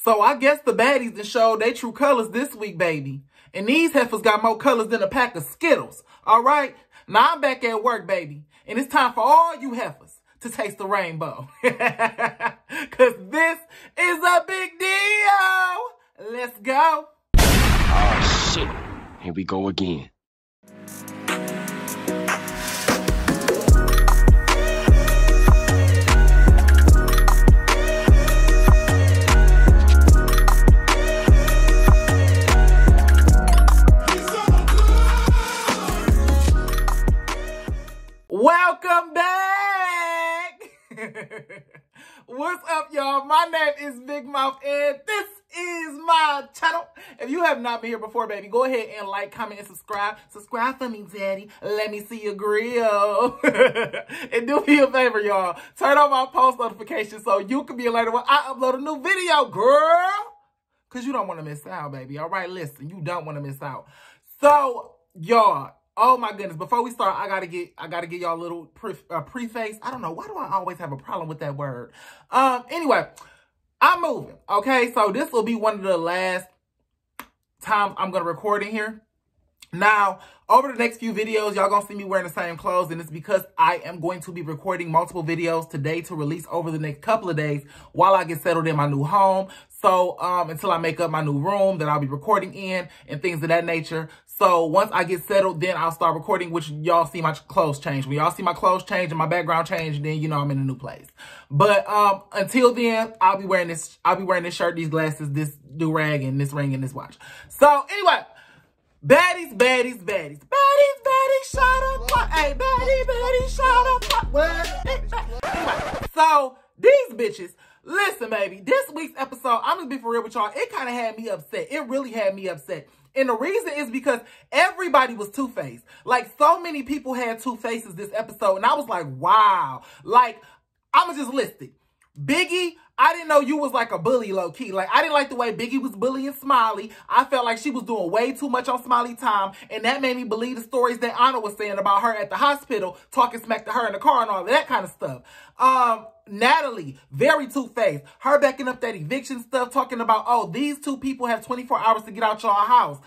So I guess the baddies that showed their true colors this week, baby. And these heifers got more colors than a pack of Skittles. All right? Now I'm back at work, baby. And it's time for all you heifers to taste the rainbow. Because this is a big deal. Let's go. Oh, shit. Here we go again. Welcome back. What's up, y'all? My name is Big Mouth, and this is my channel. If you have not been here before, baby, go ahead and like, comment, and subscribe. Subscribe for me, daddy. Let me see your grill. And do me a favor, y'all. Turn on my post notifications so you can be alerted when I upload a new video, girl. Because you don't want to miss out, baby. All right, listen, you don't want to miss out. So, y'all, oh my goodness, before we start, I gotta get y'all a little preface. I don't know, why do I always have a problem with that word? Anyway, I'm moving, okay? So this will be one of the last times I'm gonna record in here. Now, over the next few videos, y'all gonna see me wearing the same clothes, and it's because I am going to be recording multiple videos today to release over the next couple of days while I get settled in my new home. So, until I make up my new room that I'll be recording in and things of that nature. So, once I get settled, then I'll start recording, which y'all see my clothes change. When y'all see my clothes change and my background change, then you know I'm in a new place. But, until then, I'll be wearing this shirt, these glasses, this do-rag, and this ring, and this watch. So, anyway, baddies, baddies, baddies. Baddies, baddies, shut up. Hey, baddies, shut up. What? Anyway, so, these bitches, listen, baby, this week's episode, I'm gonna be for real with y'all, it kind of had me upset. It really had me upset. And the reason is because everybody was two-faced. Like, so many people had two faces this episode. And I was like, wow. Like, I'ma just list it. Biggie, I didn't know you was like a bully low-key. Like, I didn't like the way Biggie was bullying Smiley. I felt like she was doing way too much on Smiley time. And that made me believe the stories that Anna was saying about her at the hospital, talking smack to her in the car and all that kind of stuff. Natalie, very two-faced. Her backing up that eviction stuff, talking about, oh, these two people have 24 hours to get out your house.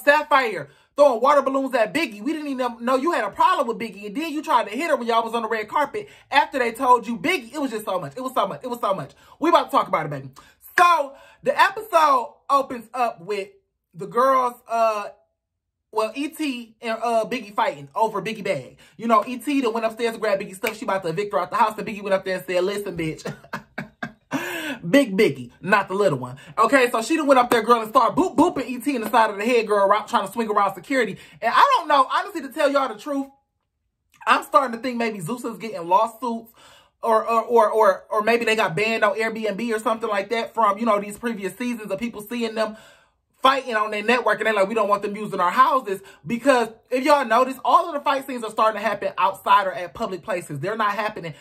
Sapphire, throwing water balloons at Biggie. We didn't even know you had a problem with Biggie. And then you tried to hit her when y'all was on the red carpet after they told you Biggie. It was just so much. It was so much. It was so much. We about to talk about it, baby. So, the episode opens up with the girls, E.T. and Biggie fighting over Biggie bag. You know, E.T. that went upstairs to grab Biggie's stuff. She about to evict her out the house. And Biggie went up there and said, listen, bitch. Big Biggie, not the little one. Okay, so she done went up there, girl, and started booping E.T. in the side of the head, girl, trying to swing around security. And I don't know, honestly, to tell y'all the truth, I'm starting to think maybe Zeus is getting lawsuits or maybe they got banned on Airbnb or something like that from, you know, these previous seasons of people seeing them fighting on their network, and they're like, we don't want them using our houses. Because if y'all notice, all of the fight scenes are starting to happen outside or at public places. They're not happening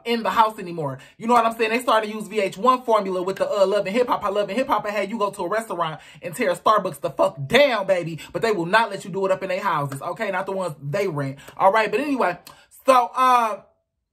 in the house anymore. You know what I'm saying? They started to use VH1 formula with the Love and Hip Hop. I Love and Hip Hop, and had you go to a restaurant and tear Starbucks the fuck down, baby. But they will not let you do it up in their houses, okay? Not the ones they rent. All right, but anyway, so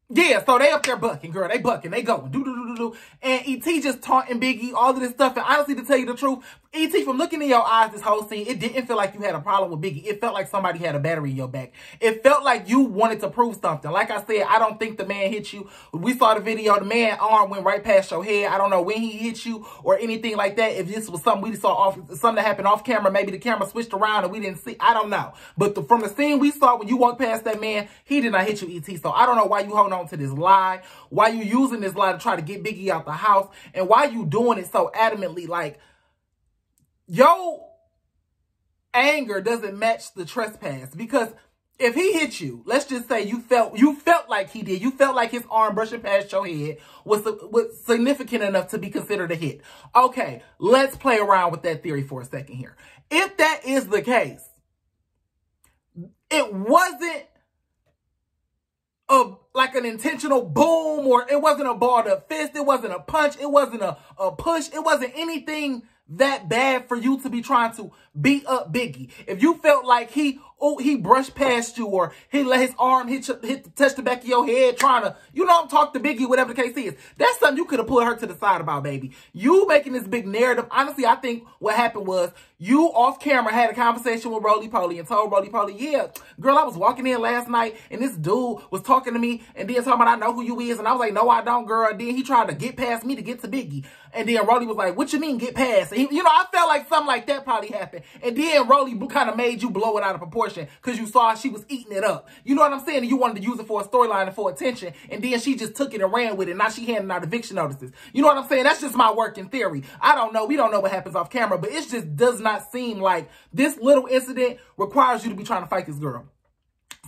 yeah, so they up there bucking, girl. They bucking, they going, do. And E.T. just taunting Biggie, all of this stuff. And honestly, to tell you the truth, E.T., from looking in your eyes this whole scene, it didn't feel like you had a problem with Biggie. It felt like somebody had a battery in your back. It felt like you wanted to prove something. Like I said, I don't think the man hit you. We saw the video. The man's arm went right past your head. I don't know when he hit you or anything like that. If this was something we saw something that happened off camera, maybe the camera switched around and we didn't see. I don't know. But from the scene we saw when you walked past that man, he did not hit you, E.T. So I don't know why you holding on to this lie, why you using this lie to try to get Biggie out the house, and why you doing it so adamantly. Like, your anger doesn't match the trespass. Because if he hit you, let's just say you felt like he did, you felt like his arm brushing past your head was significant enough to be considered a hit. Okay, let's play around with that theory for a second here. If that is the case, it wasn't like an intentional boom, or it wasn't a ball to fist, it wasn't a punch, it wasn't a push, it wasn't anything that bad for you to be trying to beat up Biggie. If you felt like he oh, he brushed past you, or he let his arm touch the back of your head trying to, talk to Biggie, whatever the case is. That's something you could have put her to the side about, baby. You making this big narrative. Honestly, I think what happened was you off camera had a conversation with Roly Poly and told Roly Poly, yeah, girl, I was walking in last night and this dude was talking to me and then talking about I know who you is. And I was like, no, I don't, girl. And then he tried to get past me to get to Biggie. And then Roly was like, what you mean get past? And he, I felt like something like that probably happened. And then Roly kind of made you blow it out of proportion because you saw she was eating it up. You know what I'm saying? And you wanted to use it for a storyline and for attention. And then she just took it and ran with it. Now she handing out eviction notices. You know what I'm saying? That's just my working theory. I don't know. We don't know what happens off camera, but it just does not seem like this little incident requires you to be trying to fight this girl.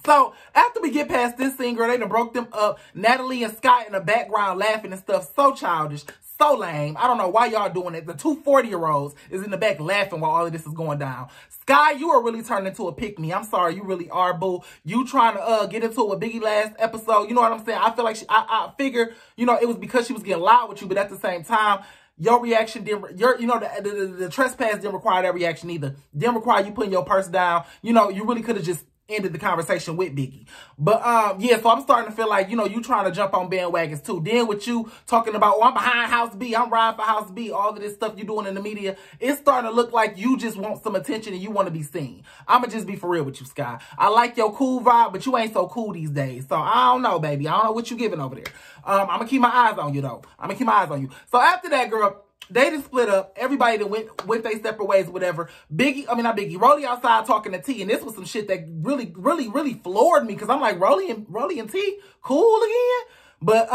So, after we get past this scene, girl, they done broke them up. Natalie and Scott in the background laughing and stuff. So childish. So lame. I don't know why y'all doing it. The two 40-year-olds is in the back laughing while all of this is going down. Sky, you are really turning into a pick-me. I'm sorry. You really are, boo. You trying to get into it with Biggie last episode. You know what I'm saying? I feel like I figure, it was because she was getting loud with you, but at the same time, your reaction didn't, the trespass didn't require that reaction either. Didn't require you putting your purse down. You really could have just ended the conversation with Biggie. But, yeah, so I'm starting to feel like, you trying to jump on bandwagons too. Then with you talking about, oh, I'm behind House B, I'm riding for House B, all of this stuff you're doing in the media, it's starting to look like you just want some attention and you want to be seen. I'm going to just be for real with you, Sky. I like your cool vibe, but you ain't so cool these days. So I don't know, baby. I don't know what you giving over there. I'm going to keep my eyes on you, though. I'm going to keep my eyes on you. So after that, girl, they just split up. Everybody that went their separate ways, whatever. Roly outside talking to T, and this was some shit that really, really, really floored me because I'm like, Roly and T, cool again? But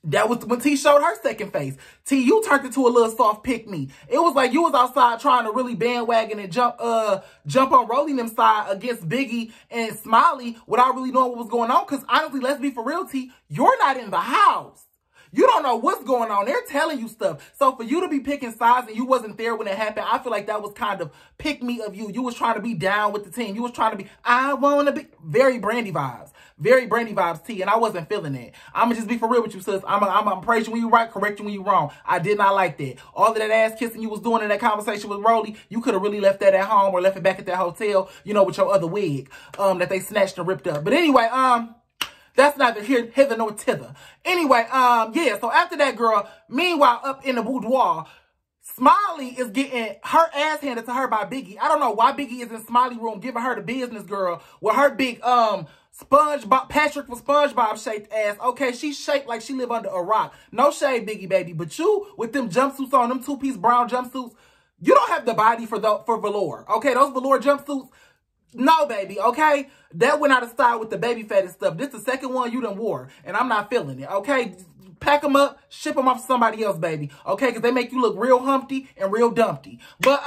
that was when T showed her second face. T, you turned into a little soft pick-me. It was like you was outside trying to really bandwagon and jump on Roly and them side against Biggie and Smiley without really knowing what was going on. Because honestly, let's be for real, T, you're not in the house. You don't know what's going on. They're telling you stuff. So for you to be picking sides and you wasn't there when it happened, I feel like that was kind of pick me of you. You was trying to be down with the team. You was trying to be, I want to be, very Brandy vibes. Very Brandy vibes, T, and I wasn't feeling it. I'm going to just be for real with you, sis. I'm going to praise you when you right, correct you when you wrong. I did not like that. All of that ass kissing you was doing in that conversation with Roly, you could have really left that at home or left it back at that hotel, with your other wig that they snatched and ripped up. But anyway, that's neither hither nor thither. Anyway, yeah, so after that, girl, meanwhile, up in the boudoir, Smiley is getting her ass handed to her by Biggie. I don't know why Biggie is in Smiley room giving her the business, girl, with her big, SpongeBob, Patrick for SpongeBob shaped ass. Okay, she's shaped like she live under a rock. No shade, Biggie, baby. But you, with them jumpsuits on, them two-piece brown jumpsuits, you don't have the body for velour. Okay, those velour jumpsuits, no, baby, okay? That went out of style with the baby fat and stuff. This is the second one you done wore, and I'm not feeling it, okay? Pack them up, ship them off to somebody else, baby, okay? Because they make you look real Humpty and real Dumpty. But,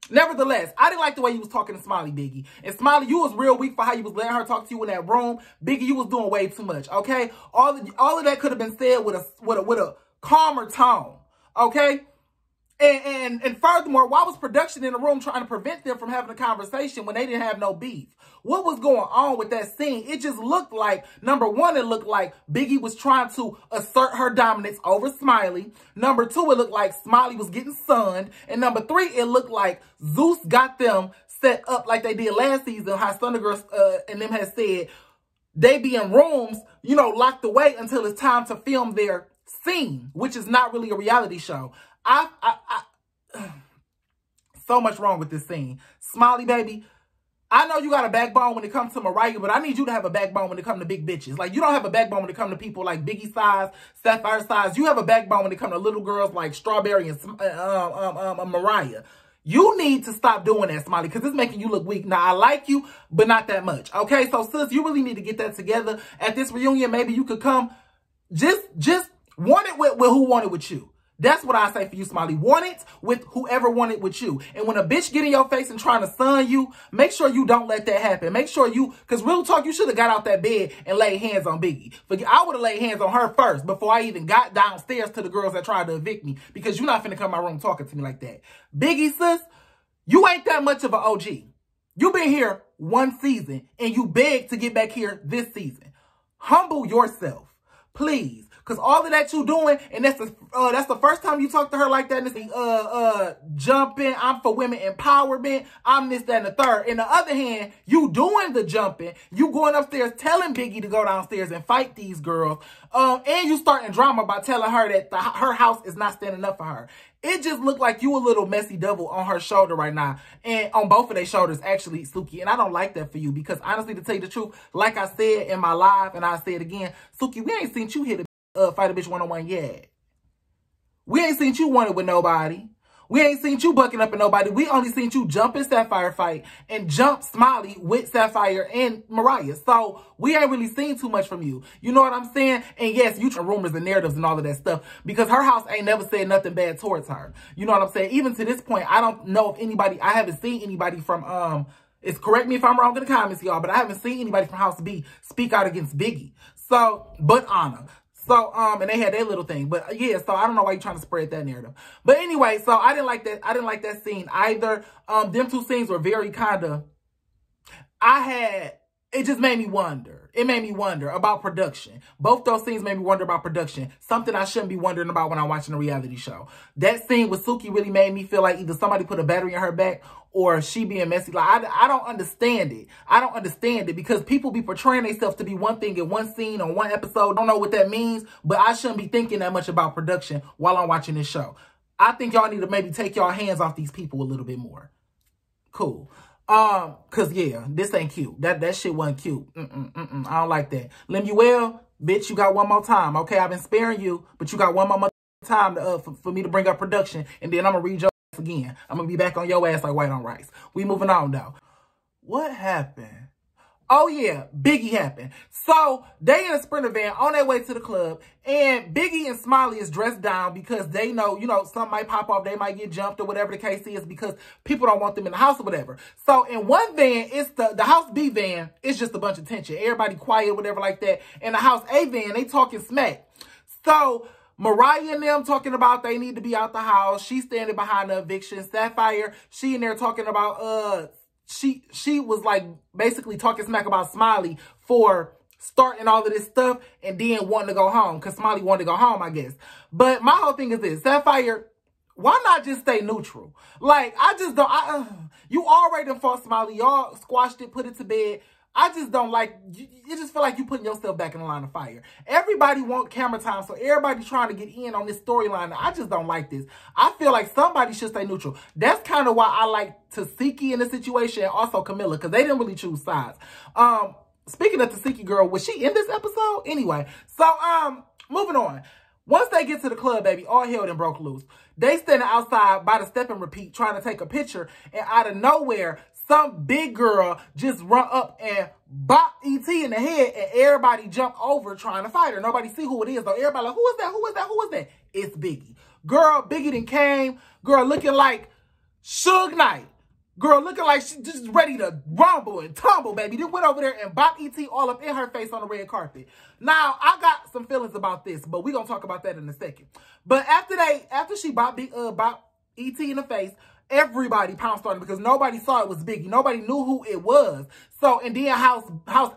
nevertheless, I didn't like the way you was talking to Smiley, Biggie. And Smiley, you was real weak for how you was letting her talk to you in that room. Biggie, you was doing way too much, okay? All of that could have been said with a calmer tone, okay? And furthermore, why was production in the room trying to prevent them from having a conversation when they didn't have no beef? What was going on with that scene? It just looked like, number one, it looked like Biggie was trying to assert her dominance over Smiley. Number two, it looked like Smiley was getting sunned. And number three, it looked like Zeus got them set up like they did last season, how Thunder Girl and them had said they be in rooms, locked away until it's time to film their scene, which is not really a reality show. So much wrong with this scene. Smiley, baby, I know you got a backbone when it comes to Mariah, but I need you to have a backbone when it comes to big bitches. Like, you don't have a backbone when it comes to people like Biggie size, Sapphire size. You have a backbone when it comes to little girls like Strawberry and Mariah. You need to stop doing that, Smiley, because it's making you look weak. Now, I like you, but not that much. Okay, so sis, you really need to get that together. At this reunion, maybe you could come, just want it with who want it with you. That's what I say for you, Smiley. Want it with whoever want it with you. And when a bitch get in your face and trying to sun you, make sure you don't let that happen. Make sure you, because real talk, you should have got out that bed and laid hands on Biggie. I would have laid hands on her first before I even got downstairs to the girls that tried to evict me, because you're not finna come in my room talking to me like that. Biggie, sis, you ain't that much of an OG. You been here one season and you begged to get back here this season. Humble yourself, please. Cause all of that you doing, and that's the first time you talk to her like that. And it's jumping. I'm for women empowerment. I'm this, that, and the third. In the other hand, you doing the jumping. You going upstairs telling Biggie to go downstairs and fight these girls. And you starting drama by telling her that her house is not standing up for her. It just looked like you a little messy devil on her shoulder right now. And on both of their shoulders, actually, Suki. And I don't like that for you. Because honestly, to tell you the truth, like I said in my live, and I say it again, Suki, we ain't seen you hit a fight a bitch one-on-one yet. We ain't seen you want it with nobody. We ain't seen you bucking up at nobody. We only seen you jump in Sapphire fight and jump Smiley with Sapphire and Mariah. So we ain't really seen too much from you. You know what I'm saying? And yes, you try rumors and narratives and all of that stuff because her house ain't never said nothing bad towards her. You know what I'm saying? Even to this point, I don't know if anybody, I haven't seen anybody from, correct me if I'm wrong in the comments, y'all, but I haven't seen anybody from House B speak out against Biggie. So, but Anna. So, and they had their little thing. But yeah, so I don't know why you're trying to spread that narrative. But anyway, so I didn't like that. I didn't like that scene either. Them two scenes were very kind of, it just made me wonder. It made me wonder about production. Both those scenes made me wonder about production. Something I shouldn't be wondering about when I'm watching a reality show. That scene with Suki really made me feel like either somebody put a battery in her back or she being messy. Like, I don't understand it. I don't understand it because people be portraying themselves to be one thing in one scene on one episode. Don't know what that means, but I shouldn't be thinking that much about production while I'm watching this show. I think y'all need to maybe take y'all hands off these people a little bit more. Cool. Cause yeah, this ain't cute. That shit wasn't cute. I don't like that. Lemuel, bitch, you got one more time. Okay, I've been sparing you, but you got one more time to, for me to bring up production, and then I'm gonna read your ass again. I'm gonna be back on your ass like white on rice. We moving on though. What happened? Oh yeah, Biggie happened. So they in a Sprinter van on their way to the club, and Biggie and Smiley is dressed down because they know, you know, something might pop off, they might get jumped or whatever the case is because people don't want them in the house or whatever. So in one van, it's the House B van, it's just a bunch of tension. Everybody quiet, whatever like that. In the House A van, they talking smack. So Mariah and them talking about they need to be out the house. She's standing behind the eviction. Sapphire, she in there talking about, she was like basically talking smack about Smiley for starting all of this stuff and then wanting to go home because Smiley wanted to go home, I guess. But my whole thing is this, Sapphire, why not just stay neutral? Like, I just don't, you already done fought Smiley. Y'all squashed it, put it to bed. I just don't like, you just feel like you putting yourself back in the line of fire. Everybody want camera time, so everybody's trying to get in on this storyline. I just don't like this. I feel like somebody should stay neutral. That's kind of why I like Tasiki in the situation and also Camilla, because they didn't really choose sides. Speaking of Tasiki girl, was she in this episode? Anyway, so moving on. Once they get to the club, baby, all hell done broke loose. They standing outside by the step and repeat trying to take a picture, and out of nowhere, some big girl just run up and bop E.T. in the head, and everybody jump over trying to fight her. Nobody see who it is, though. Everybody like, who is that? Who is that? Who is that? It's Biggie. Girl, Biggie done came. Girl looking like Suge Knight. Girl looking like she just ready to rumble and tumble, baby. Then went over there and bop E.T. all up in her face on the red carpet. Now, I got some feelings about this, but we're going to talk about that in a second. But after she bop E.T. in the face, everybody pounced on it because nobody saw it was Biggie. Nobody knew who it was. So, and then House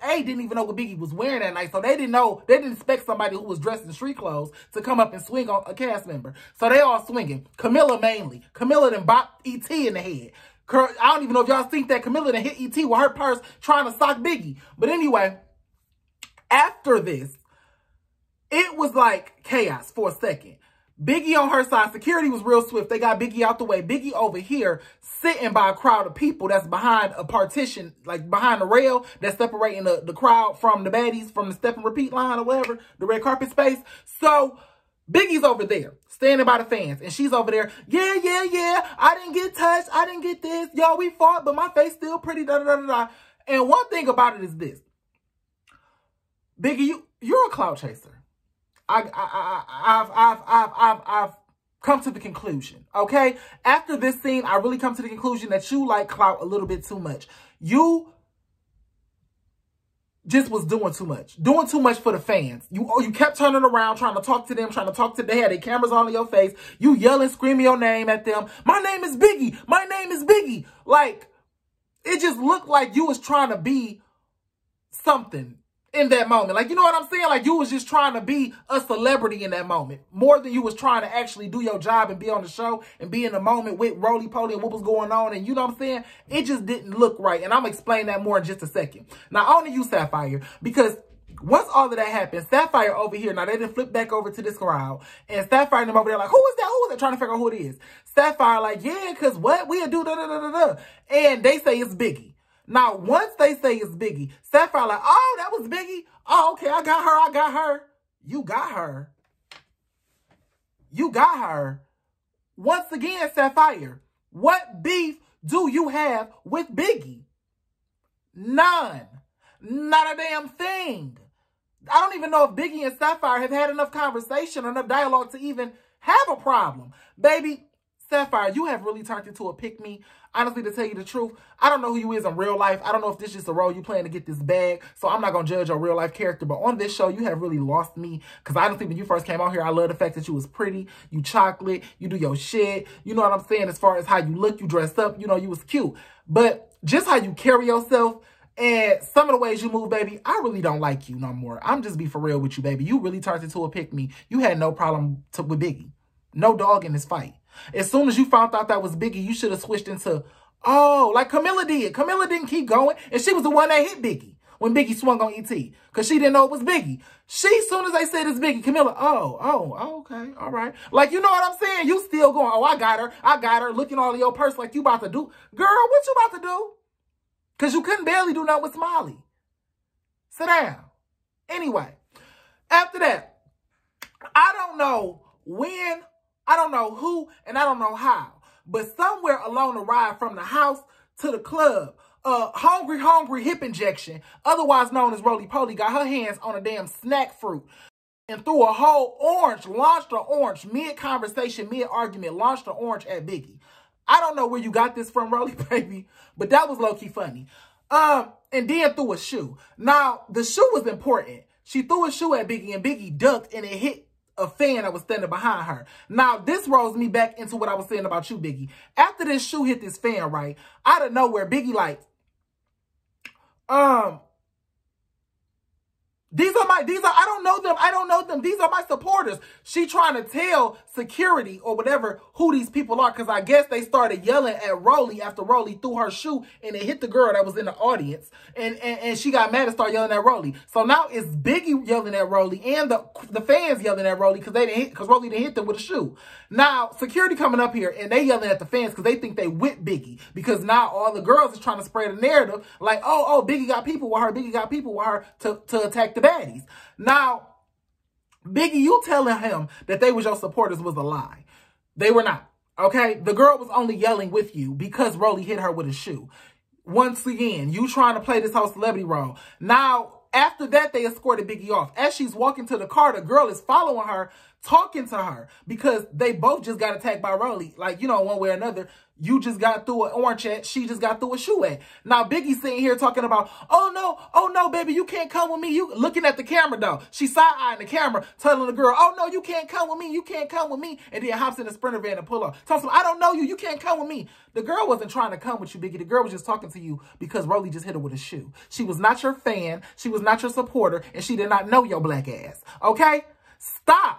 A didn't even know what Biggie was wearing that night. So they didn't know, they didn't expect somebody who was dressed in street clothes to come up and swing on a cast member. So they all swinging. Camilla mainly. Camilla done bopped E.T. in the head. I don't even know if y'all think that Camilla done hit E.T. with her purse trying to sock Biggie. But anyway, after this, it was like chaos for a second. Biggie on her side, security was real swift. They got Biggie out the way. Biggie over here sitting by a crowd of people that's behind a partition, like behind the rail that's separating the crowd from the baddies, from the step and repeat line or whatever, the red carpet space. So Biggie's over there standing by the fans, and she's over there, yeah, I didn't get touched, I didn't get this, y'all, we fought, but my face still pretty, da-da-da-da-da. And one thing about it is this, Biggie, you're a clout chaser. I've come to the conclusion, okay? After this scene, I really come to the conclusion that you like clout a little bit too much. You just was doing too much for the fans. You kept turning around, trying to talk to them, they had their cameras on in your face. You yelling, screaming your name at them. My name is Biggie. My name is Biggie. Like, it just looked like you was trying to be something. in that moment. Like, you know what I'm saying? Like, you was just trying to be a celebrity in that moment more than you was trying to actually do your job and be on the show and be in the moment with Roly Poly and what was going on. And you know what I'm saying? It just didn't look right. And I'm going to explain that more in just a second. Now, on to you, Sapphire, because once all of that happened, Sapphire over here, now they didn't flip back over to this crowd, and Sapphire and them over there like, who is that? Who is that? Trying to figure out who it is. Sapphire like, yeah, because what? We'll do da-da-da-da-da. And they say it's Biggie. Now, once they say it's Biggie, Sapphire like, oh, that was Biggie? Oh, okay, I got her. You got her. You got her. Once again, Sapphire, what beef do you have with Biggie? None. Not a damn thing. I don't even know if Biggie and Sapphire have had enough conversation or enough dialogue to even have a problem. Baby, Sapphire, you have really turned into a pick-me. Honestly, to tell you the truth, I don't know who you is in real life. I don't know if this is just a role you playing to get this bag. So I'm not going to judge your real life character. But on this show, you have really lost me. Because honestly, when you first came out here, I love the fact that you was pretty. You chocolate. You do your shit. You know what I'm saying? As far as how you look, you dress up. You know, you was cute. But just how you carry yourself and some of the ways you move, baby, I really don't like you no more. I'm just be for real with you, baby. You really turned into a pick-me. You had no problem with Biggie. No dog in this fight. As soon as you found out that was Biggie, you should have switched into, oh, like Camilla did. Camilla didn't keep going, and she was the one that hit Biggie when Biggie swung on E.T. because she didn't know it was Biggie. As soon as they said it's Biggie, Camilla, oh, okay, all right. Like, you know what I'm saying? You still going, oh, I got her, looking all in your purse like you about to do. Girl, what you about to do? Because you couldn't barely do nothing with Smiley. Sit down. Anyway, after that, I don't know when, I don't know who, and I don't know how. But somewhere along the ride from the house to the club, Hungry Hip Injection, otherwise known as Roly Poly, got her hands on a damn snack fruit and threw a whole orange, launched an orange, mid-conversation, mid-argument, launched an orange at Biggie. I don't know where you got this from, Roly baby, but that was low-key funny. And then threw a shoe. Now, the shoe was important. She threw a shoe at Biggie, and Biggie ducked, and it hit a fan that was standing behind her. Now, this rolls me back into what I was saying about you, Biggie. After this shoe hit this fan, right, out of nowhere, Biggie like, I don't know them. These are my supporters. She trying to tell security or whatever who these people are, because I guess they started yelling at Roly after Roly threw her shoe and it hit the girl that was in the audience. And she got mad and started yelling at Roly. So now it's Biggie yelling at Roly and the fans yelling at Roly because Roly didn't hit them with a shoe. Now, security coming up here and they yelling at the fans because they think they whipped Biggie, because now all the girls is trying to spread a narrative like, oh, Biggie got people with her, to attack the baddies. Now, Biggie, you telling him that they was your supporters was a lie. They were not, okay? The girl was only yelling with you because Roly hit her with a shoe. Once again, you trying to play this whole celebrity role. Now, after that, they escorted Biggie off. As she's walking to the car, the girl is following her, talking to her, because they both just got attacked by Roly. Like, you know, one way or another. You just got through an orange at, she just got through a shoe at. Now, Biggie's sitting here talking about, oh no, baby, you can't come with me. You looking at the camera, though. She side-eyeing the camera, telling the girl, oh, no, you can't come with me. You can't come with me. And then hops in the Sprinter van and pull off. Tells him, I don't know you. You can't come with me. The girl wasn't trying to come with you, Biggie. The girl was just talking to you because Roly just hit her with a shoe. She was not your fan. She was not your supporter. And she did not know your black ass. Okay? Stop.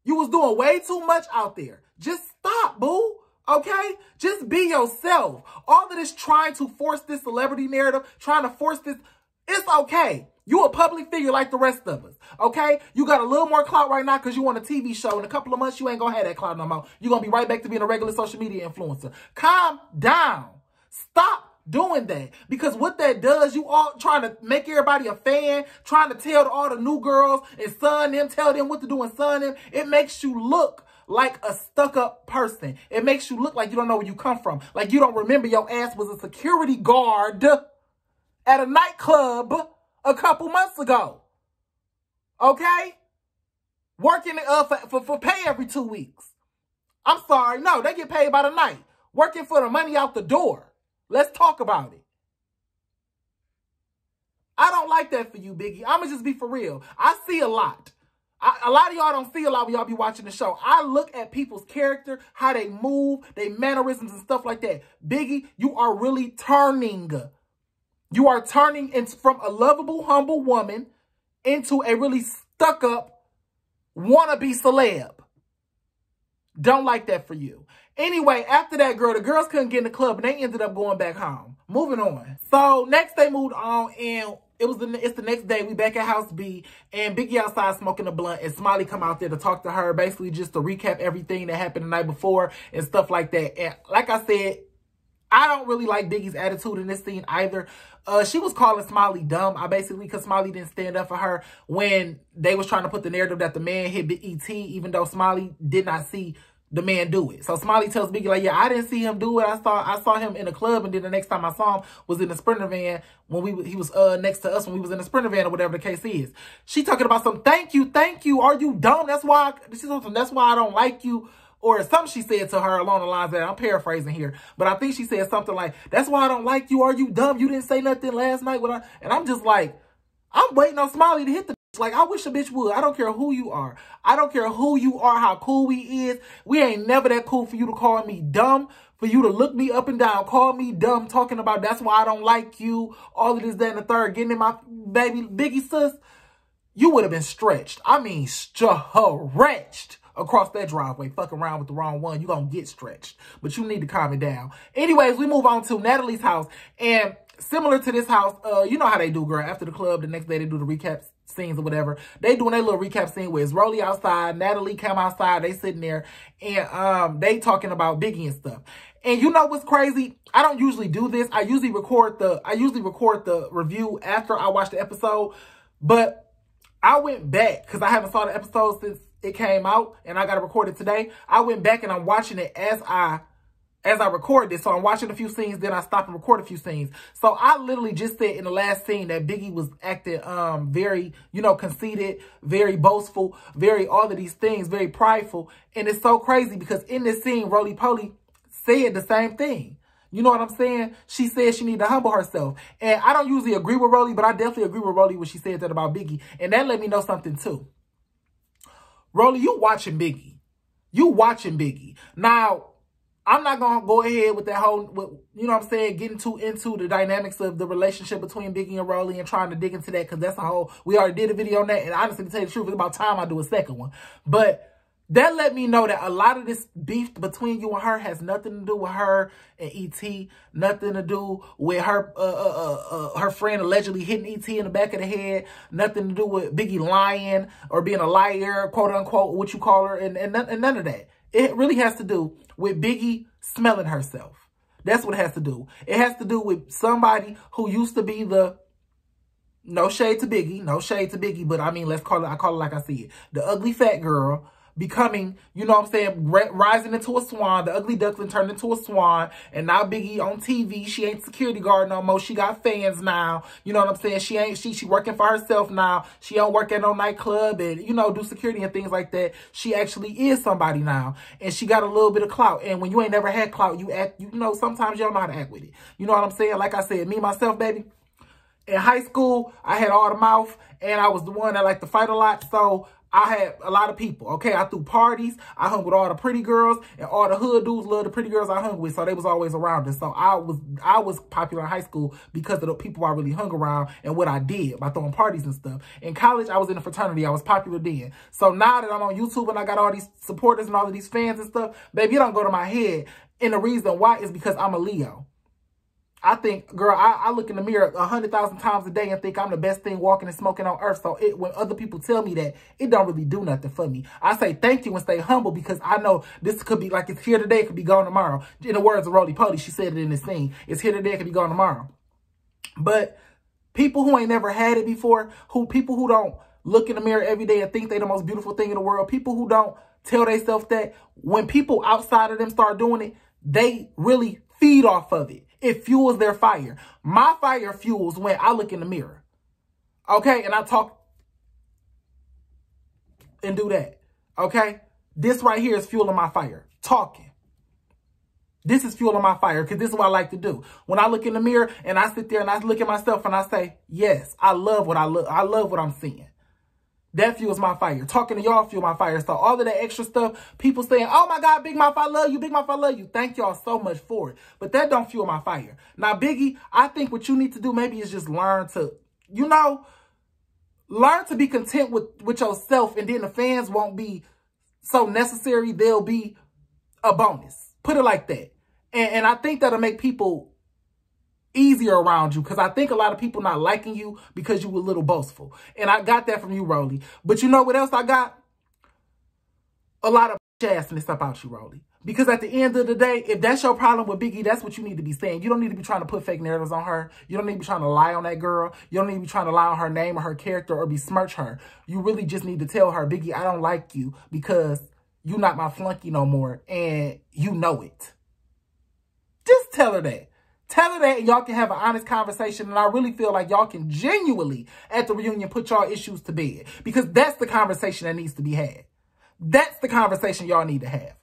You was doing way too much out there. Just stop, boo. Okay? Just be yourself. All of this trying to force this celebrity narrative, trying to force this, it's okay. You a public figure like the rest of us. Okay? You got a little more clout right now because you on a TV show. In a couple of months, you ain't going to have that clout no more. You're going to be right back to being a regular social media influencer. Calm down. Stop doing that, because what that does, you all trying to make everybody a fan, trying to tell all the new girls and son them, tell them what to do and son them. It makes you look like a stuck-up person. It makes you look like you don't know where you come from. Like you don't remember your ass was a security guard at a nightclub a couple months ago. Okay? Working for pay every 2 weeks. I'm sorry. No, they get paid by the night. Working for the money out the door. Let's talk about it. I don't like that for you, Biggie. I'm going to just be for real. I see a lot. A lot of y'all don't see a lot when y'all be watching the show. I look at people's character, how they move, their mannerisms and stuff like that. Biggie, you are really turning. You are turning from a lovable, humble woman into a really stuck-up, wannabe celeb. Don't like that for you. Anyway, after that, girl, the girls couldn't get in the club, and they ended up going back home. Moving on. So, next they moved on, and it's the next day. We back at House B, and Biggie outside smoking a blunt, and Smiley come out there to talk to her, basically just to recap everything that happened the night before and stuff like that. And like I said, I don't really like Biggie's attitude in this scene either. She was calling Smiley dumb, because Smiley didn't stand up for her when they was trying to put the narrative that the man hit BET, even though Smiley did not see the man do it. So Smiley tells Biggie, like, yeah, I didn't see him do it. I saw him in the club, and then the next time I saw him was in the Sprinter van when he was next to us when we was in the Sprinter van or whatever the case is. She talking about some thank you. Are you dumb? That's why I don't like you. Or something she said to her along the lines that I'm paraphrasing here. But I think she said something like, that's why I don't like you. Are you dumb? You didn't say nothing last night. And I'm just like, I'm waiting on Smiley to hit the like, I wish a bitch would. I don't care who you are. I don't care who you are, how cool we is. We ain't never that cool for you to call me dumb, for you to look me up and down, call me dumb, talking about that's why I don't like you, all of this, that, and the third, getting in my baby Biggie sis. You would have been stretched. I mean, stretched across that driveway. Fucking around with the wrong one, you gonna get stretched. But you need to calm it down. Anyways, we move on to Natalie's house. And similar to this house, you know how they do, girl. After the club, the next day they do the recap scenes or whatever. They doing their little recap scene where it's Rolly outside, Natalie come outside, they sitting there, and they talking about Biggie and stuff. And you know what's crazy? I don't usually do this. I usually record the review after I watch the episode. But I went back because I haven't saw the episode since it came out, and I got to record it today. I went back and I'm watching it as I record this. So I'm watching a few scenes, then I stop and record a few scenes. So I literally just said in the last scene that Biggie was acting very, conceited, very boastful, very all of these things, very prideful. And it's so crazy because in this scene, Roly Poly said the same thing. You know what I'm saying? She said she need to humble herself. And I don't usually agree with Roly, but I definitely agree with Roly when she said that about Biggie. And that let me know something too. Roly, you watching Biggie. You watching Biggie. Now, I'm not going to go ahead with that whole, you know what I'm saying, getting too into the dynamics of the relationship between Biggie and Roly and trying to dig into that because that's a whole, we already did a video on that. And honestly, to tell you the truth, it's about time I do a second one. But that let me know that a lot of this beef between you and her has nothing to do with her and E.T., nothing to do with her her friend allegedly hitting E.T. in the back of the head, nothing to do with Biggie lying or being a liar, quote unquote, what you call her, and none of that. It really has to do with Biggie smelling herself. That's what it has to do. It has to do with somebody who used to be the, no shade to Biggie, but I mean, I call it like I see it, the ugly fat girl, becoming, you know what I'm saying, rising into a swan. The ugly duckling turned into a swan. And now Biggie on TV. She ain't security guard no more. She got fans now. You know what I'm saying? She working for herself now. She don't work at no nightclub and, do security and things like that. She actually is somebody now. And she got a little bit of clout. And when you ain't never had clout, you act, sometimes you don't know how to act with it. You know what I'm saying? Like I said, me, myself, baby, in high school, I had all the mouth and I was the one that liked to fight a lot. So I had a lot of people, okay? I threw parties. I hung with all the pretty girls, and all the hood dudes loved the pretty girls I hung with, so they was always around us. So I was popular in high school because of the people I really hung around and what I did by throwing parties and stuff. In college, I was in a fraternity. I was popular then. So now that I'm on YouTube and I got all these supporters and all of these fans and stuff, baby, it don't go to my head. And the reason why is because I'm a Leo. I think, girl, I look in the mirror 100,000 times a day and think I'm the best thing walking and smoking on earth. So when other people tell me that, it don't really do nothing for me. I say thank you and stay humble because I know this could be like it's here today, it could be gone tomorrow. In the words of Roly Poly, she said it in this scene. It's here today, it could be gone tomorrow. But people who ain't never had it before, people who don't look in the mirror every day and think they the most beautiful thing in the world, people who don't tell themselves that, when people outside of them start doing it, they really feed off of it. It fuels their fire. My fire fuels when I look in the mirror. Okay? And I talk and do that. Okay? This right here is fueling my fire. Talking. This is fueling my fire because this is what I like to do. When I look in the mirror and I sit there and I look at myself and I say, yes, I love what I love what I'm seeing. That fuels my fire. Talking to y'all fuel my fire. So all of that extra stuff, people saying, oh my God, Big Mouth, I love you. Big Mouth, I love you. Thank y'all so much for it. But that don't fuel my fire. Now, Biggie, I think what you need to do maybe is just learn to, you know, learn to be content with yourself, and then the fans won't be so necessary. They'll be a bonus. Put it like that. And I think that'll make people easier around you, because I think a lot of people not liking you because you were a little boastful. And I got that from you, Rolly. But you know what else I got? A lot of assness about you, Rolly. Because at the end of the day, if that's your problem with Biggie, that's what you need to be saying. You don't need to be trying to put fake narratives on her. You don't need to be trying to lie on that girl. You don't need to be trying to lie on her name or her character or besmirch her. You really just need to tell her, Biggie, I don't like you because you're not my flunky no more, and you know it. Just tell her that. Tell her that, and y'all can have an honest conversation. And I really feel like y'all can genuinely, at the reunion, put y'all issues to bed. Because that's the conversation that needs to be had. That's the conversation y'all need to have.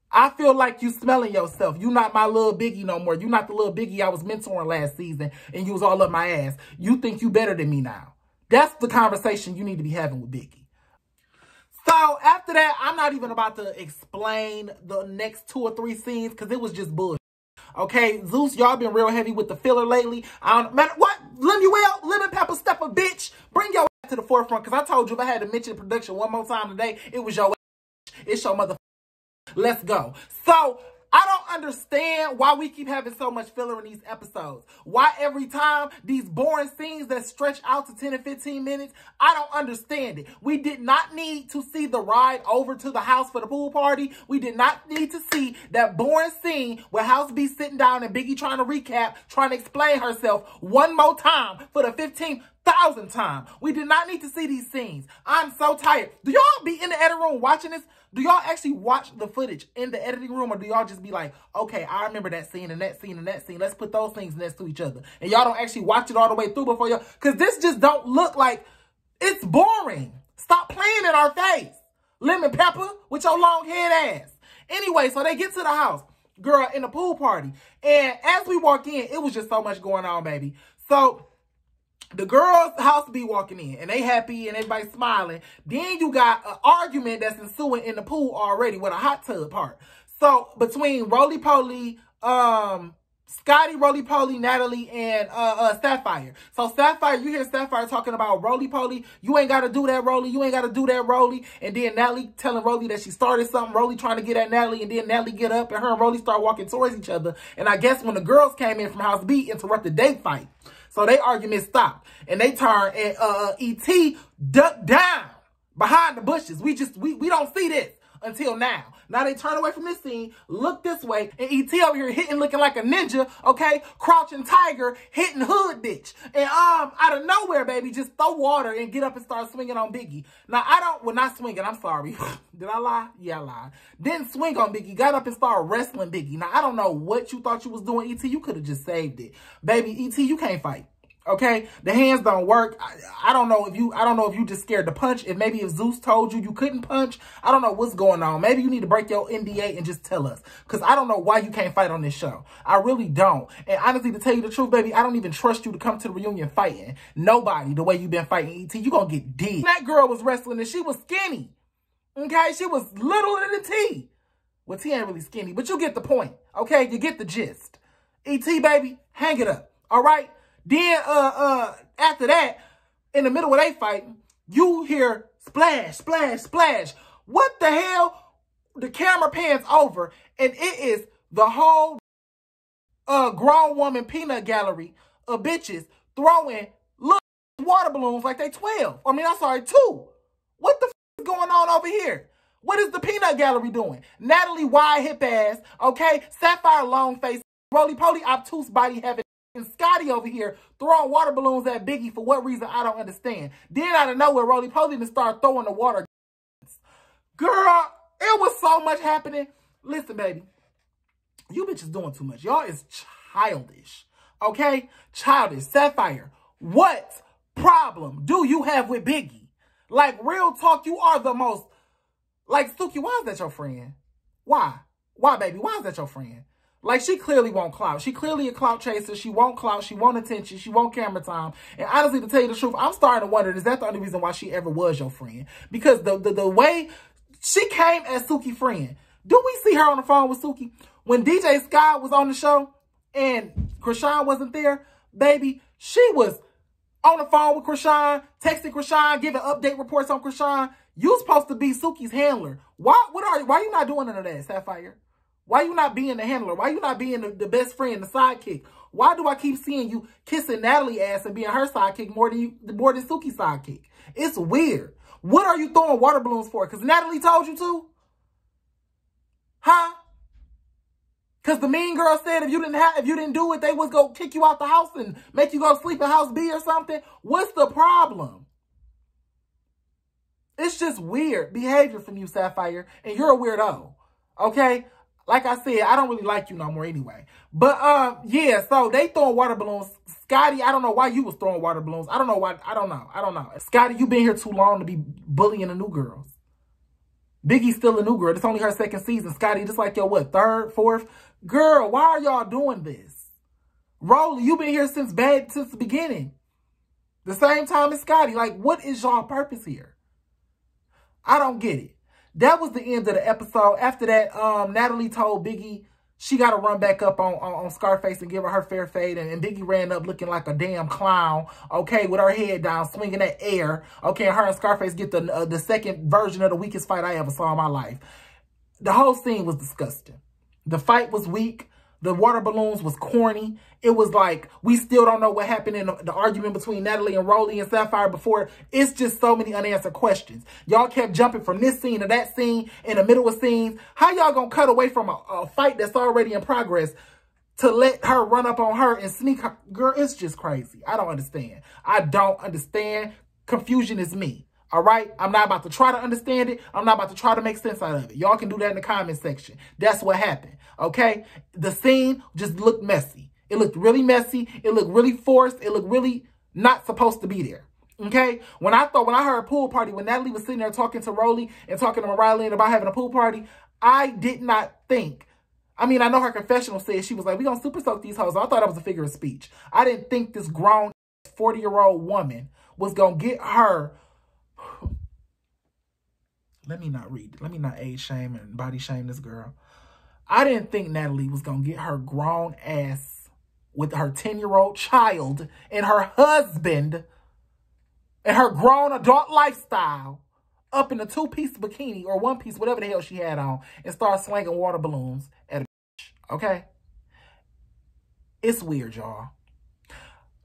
I feel like you smelling yourself. You not my little Biggie no more. You not the little Biggie I was mentoring last season, and you was all up my ass. You think you better than me now. That's the conversation you need to be having with Biggie. So after that, I'm not even about to explain the next 2 or 3 scenes, because it was just bullshit. Okay, Zeus, y'all been real heavy with the filler lately. I don't matter what, Lemuel, Lemon Pepper Stepper, bitch, bring your ass to the forefront, because I told you if I had to mention production one more time today, it was your ass. It's your mother. Let's go. So I don't understand why we keep having so much filler in these episodes. Why every time these boring scenes that stretch out to 10 and 15 minutes, I don't understand it. We did not need to see the ride over to the house for the pool party. We did not need to see that boring scene where House B sitting down and Biggie trying to recap, trying to explain herself one more time for the 15,000th time. We did not need to see these scenes. I'm so tired. Do y'all be in the editing room watching this? Do y'all actually watch the footage in the editing room, or do y'all just be like, okay, I remember that scene and that scene and that scene. Let's put those things next to each other. And y'all don't actually watch it all the way through before y'all, because this just don't look like, it's boring. Stop playing in our face. Lemon Pepper with your long head ass. Anyway, so they get to the house, girl, in the pool party. And as we walk in, it was just so much going on, baby. So the girls' House be walking in, and they happy, and everybody smiling. Then you got an argument that's ensuing in the pool already with a hot tub part. So between Roly Poly, Scotty, Roly Poly, Natalie, and Sapphire. So Sapphire, you hear Sapphire talking about Roly Poly. You ain't got to do that, Roly. You ain't got to do that, Roly. And then Natalie telling Roly that she started something. Roly trying to get at Natalie, and then Natalie get up, and her and Roly start walking towards each other. And I guess when the girls came in from House B, interrupted their fight. So they argument stopped, and they turn, and E.T. ducked down behind the bushes. We don't see this until now. Now they turn away from this scene, look this way, and E.T. over here hitting, looking like a ninja, okay? Crouching tiger, hitting hood bitch. And out of nowhere, baby, just throw water and get up and start swinging on Biggie. Now not swinging, I'm sorry. Did I lie? Yeah, I lied. Didn't swing on Biggie, got up and started wrestling Biggie. Now I don't know what you thought you was doing, E.T. You could have just saved it. Baby, E.T., you can't fight. Okay, the hands don't work. I don't know if you just scared to punch. If Zeus told you couldn't punch, I don't know what's going on. Maybe you need to break your NDA and just tell us, because I don't know why you can't fight on this show. I really don't. And honestly, to tell you the truth, baby, I don't even trust you to come to the reunion fighting. Nobody, the way you've been fighting, ET, you gonna get dead. That girl was wrestling and she was skinny. Okay, she was littler than T. Well, T ain't really skinny, but you get the point. Okay, you get the gist. ET, baby, hang it up. All right. Then, after that, in the middle of they fighting, you hear splash, splash, splash. What the hell? The camera pans over, and it is the whole grown woman peanut gallery of bitches throwing little water balloons like they 12. I mean, I'm sorry, 2. What the f is going on over here? What is the peanut gallery doing? Natalie wide hip ass, okay? Sapphire long face, Roly Poly obtuse body having. And Scotty over here throwing water balloons at Biggie for what reason, I don't understand. Then out of nowhere, Roly Poly to start throwing the water. Girl, it was so much happening. Listen, baby, you bitches doing too much. Y'all is childish, okay? Childish. Sapphire, what problem do you have with Biggie? Like, real talk, you are the most, like, Suki, why is that your friend? Why? Why, baby? Why is that your friend? Like, she clearly won't clout. She clearly a clout chaser. She won't clout. She won't attention. She won't camera time. And honestly, to tell you the truth, I'm starting to wonder, is that the only reason why she ever was your friend? Because the way she came as Suki's friend. Do we see her on the phone with Suki? When DJ Sky was on the show and Chrisean wasn't there, baby, she was on the phone with Chrisean, texting Chrisean, giving update reports on Chrisean. You supposed to be Suki's handler. Why you not doing none of that, Sapphire? Why you not being the handler? Why you not being the best friend, the sidekick? Why do I keep seeing you kissing Natalie ass and being her sidekick more than Suki's sidekick? It's weird. What are you throwing water balloons for? Because Natalie told you to? Huh? Because the mean girl said if you didn't do it, they was gonna kick you out the house and make you go sleep in house B or something. What's the problem? It's just weird behavior from you, Sapphire, and you're a weirdo. Okay? Like I said, I don't really like you no more anyway. But yeah, so they throwing water balloons. Scotty, I don't know why you was throwing water balloons. I don't know why. I don't know. Scotty, you been here too long to be bullying the new girls. Biggie's still a new girl. It's only her second season. Scotty, this like your what, third, fourth? Girl, why are y'all doing this? Rolly, you been here since the beginning. The same time as Scotty. Like, what is y'all purpose here? I don't get it. That was the end of the episode. After that, Natalie told Biggie she got to run back up on Scarface and give her fair fade. And Biggie ran up looking like a damn clown, okay, with her head down, swinging that air. Okay, and her and Scarface get the second version of the weakest fight I ever saw in my life. The whole scene was disgusting. The fight was weak. The water balloons was corny. It was like, we still don't know what happened in the argument between Natalie and Rolly and Sapphire before. It's just so many unanswered questions. Y'all kept jumping from this scene to that scene in the middle of scenes. How y'all gonna cut away from a fight that's already in progress to let her run up on her and sneak her? Girl, it's just crazy. I don't understand. I don't understand. Confusion is me. All right? I'm not about to try to understand it. I'm not about to try to make sense out of it. Y'all can do that in the comment section. That's what happened. Okay? The scene just looked messy. It looked really messy. It looked really forced. It looked really not supposed to be there. Okay? When I heard pool party, when Natalie was sitting there talking to Rolly and talking to Riley about having a pool party, I did not think. I mean, I know her confessional said she was like, we gonna super soak these hoes. I thought that was a figure of speech. I didn't think this grown 40-year-old woman was gonna get her. Let me not read it. Let me not age shame and body shame this girl. I didn't think Natalie was going to get her grown ass with her 10-year-old child and her husband and her grown adult lifestyle up in a two-piece bikini or one-piece, whatever the hell she had on, and start slinging water balloons at a bitch. Okay? It's weird, y'all.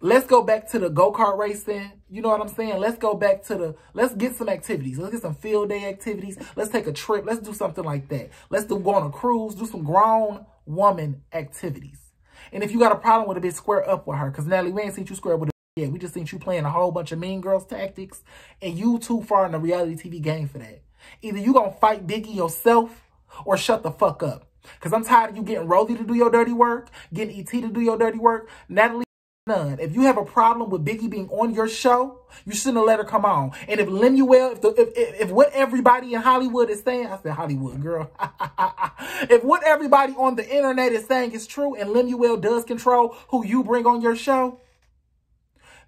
Let's go back to the go-kart racing. You know what I'm saying? Let's go back to let's get some activities. Let's get some field day activities. Let's take a trip. Let's do something like that. Let's go on a cruise, do some grown woman activities. And if you got a problem with a bitch, square up with her. Because Natalie, we ain't seen you square up with a bitch yet. We just seen you playing a whole bunch of mean girls tactics. And you too far in the reality TV game for that. Either you gonna fight Biggie yourself or shut the fuck up. Because I'm tired of you getting Rolly to do your dirty work, getting ET to do your dirty work. Natalie, none. If you have a problem with Biggie being on your show, you shouldn't have let her come on. And if Lemuel, if what everybody in Hollywood is saying, I said Hollywood, girl. If what everybody on the internet is saying is true and Lemuel does control who you bring on your show,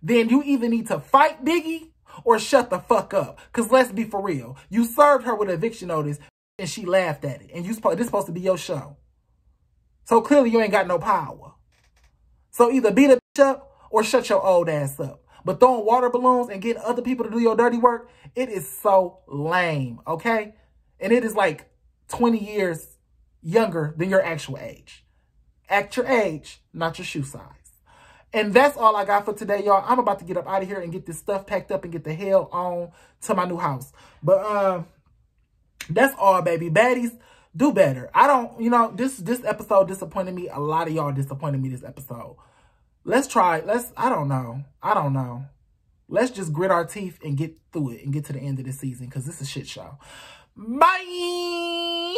then you either need to fight Biggie or shut the fuck up. Because let's be for real. You served her with an eviction notice and she laughed at it. And this is supposed to be your show. So clearly you ain't got no power. So either beat a bitch up or shut your old ass up. But throwing water balloons and getting other people to do your dirty work, it is so lame, okay? And it is like 20 years younger than your actual age. Act your age, not your shoe size. And that's all I got for today, y'all. I'm about to get up out of here and get this stuff packed up and get the hell on to my new house. But that's all, baby. Baddies, do better. I don't, you know, this episode disappointed me. A lot of y'all disappointed me this episode. Let's try. I don't know. Let's just grit our teeth and get through it and get to the end of the season because this is a shit show. Bye.